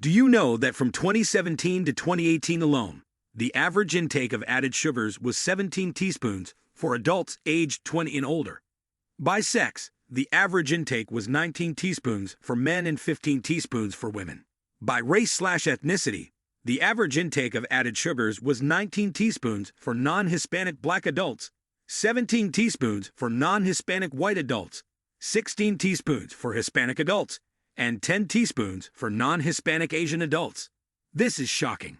Do you know that from 2017 to 2018 alone, the average intake of added sugars was 17 teaspoons for adults aged 20 and older? By sex, the average intake was 19 teaspoons for men and 15 teaspoons for women. By race/ethnicity, the average intake of added sugars was 19 teaspoons for non-Hispanic black adults, 17 teaspoons for non-Hispanic white adults, 16 teaspoons for Hispanic adults, and 10 teaspoons for non-Hispanic Asian adults. This is shocking.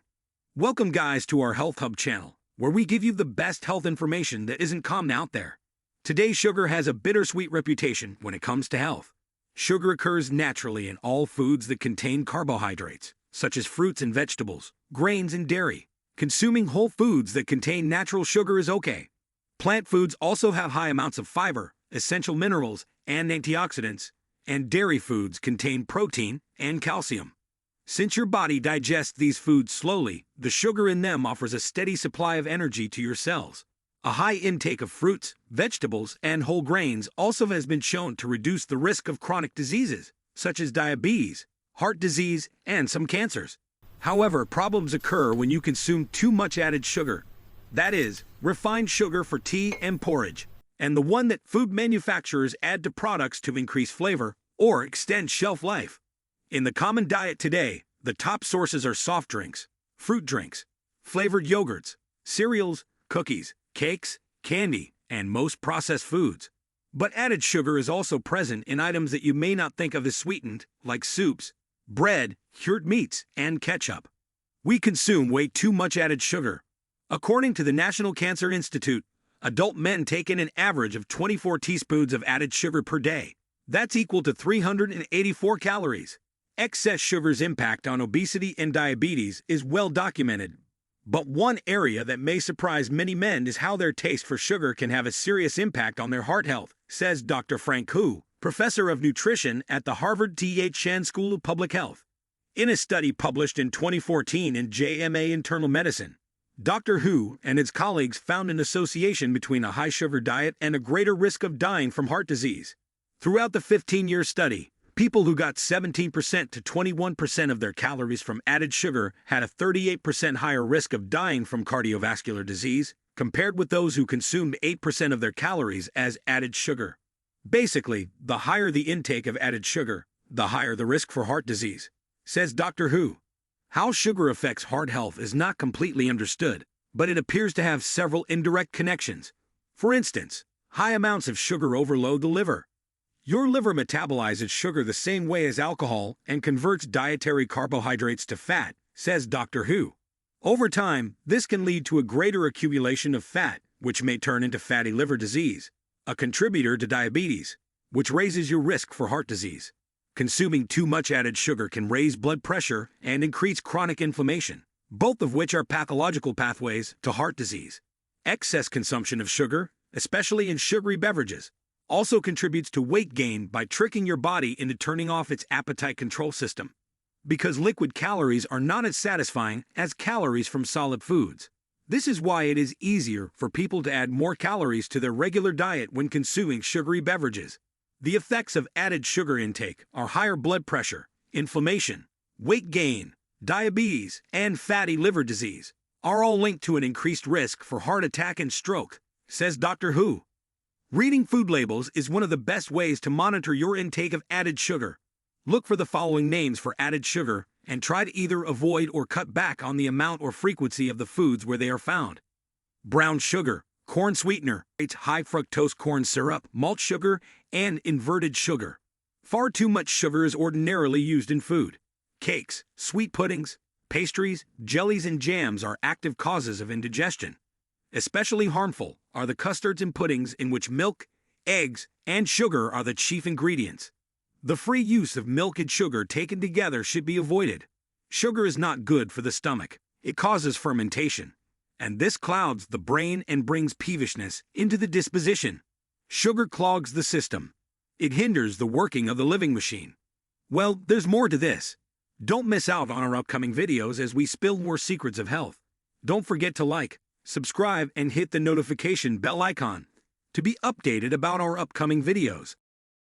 Welcome guys to our Health Hub channel, where we give you the best health information that isn't common out there. Today, sugar has a bittersweet reputation when it comes to health. Sugar occurs naturally in all foods that contain carbohydrates, such as fruits and vegetables, grains and dairy. Consuming whole foods that contain natural sugar is okay. Plant foods also have high amounts of fiber, essential minerals, and antioxidants, and dairy foods contain protein and calcium. Since your body digests these foods slowly, the sugar in them offers a steady supply of energy to your cells. A high intake of fruits, vegetables, and whole grains also has been shown to reduce the risk of chronic diseases, such as diabetes, heart disease, and some cancers. However, problems occur when you consume too much added sugar. That is, refined sugar for tea and porridge, and the one that food manufacturers add to products to increase flavor or extend shelf life. In the common diet today, the top sources are soft drinks, fruit drinks, flavored yogurts, cereals, cookies, cakes, candy, and most processed foods. But added sugar is also present in items that you may not think of as sweetened, like soups, bread, cured meats, and ketchup. We consume way too much added sugar. According to the National Cancer Institute, adult men take in an average of 24 teaspoons of added sugar per day. That's equal to 384 calories. Excess sugar's impact on obesity and diabetes is well documented. But one area that may surprise many men is how their taste for sugar can have a serious impact on their heart health, says Dr. Frank Hu, professor of nutrition at the Harvard T.H. Chan School of Public Health. In a study published in 2014 in JMA Internal Medicine, Dr. Hu and his colleagues found an association between a high sugar diet and a greater risk of dying from heart disease. Throughout the 15-year study, people who got 17% to 21% of their calories from added sugar had a 38% higher risk of dying from cardiovascular disease, compared with those who consumed 8% of their calories as added sugar. Basically, the higher the intake of added sugar, the higher the risk for heart disease, says Dr. Hu. How sugar affects heart health is not completely understood, but it appears to have several indirect connections. For instance, high amounts of sugar overload the liver. Your liver metabolizes sugar the same way as alcohol and converts dietary carbohydrates to fat, says Dr. Hu. Over time, this can lead to a greater accumulation of fat, which may turn into fatty liver disease, a contributor to diabetes, which raises your risk for heart disease. Consuming too much added sugar can raise blood pressure and increase chronic inflammation, both of which are pathological pathways to heart disease. Excess consumption of sugar, especially in sugary beverages, also contributes to weight gain by tricking your body into turning off its appetite control system. Because liquid calories are not as satisfying as calories from solid foods. This is why it is easier for people to add more calories to their regular diet when consuming sugary beverages. The effects of added sugar intake are higher blood pressure, inflammation, weight gain, diabetes, and fatty liver disease, are all linked to an increased risk for heart attack and stroke, says Dr. Hu. Reading food labels is one of the best ways to monitor your intake of added sugar. Look for the following names for added sugar and try to either avoid or cut back on the amount or frequency of the foods where they are found. Brown sugar, corn sweetener, high fructose corn syrup, malt sugar, and inverted sugar. Far too much sugar is ordinarily used in food. Cakes, sweet puddings, pastries, jellies, and jams are active causes of indigestion. Especially harmful are the custards and puddings in which milk, eggs, and sugar are the chief ingredients. The free use of milk and sugar taken together should be avoided. Sugar is not good for the stomach. It causes fermentation, and this clouds the brain and brings peevishness into the disposition. Sugar clogs the system. It hinders the working of the living machine. Well, there's more to this. Don't miss out on our upcoming videos as we spill more secrets of health. Don't forget to like, subscribe, and hit the notification bell icon to be updated about our upcoming videos.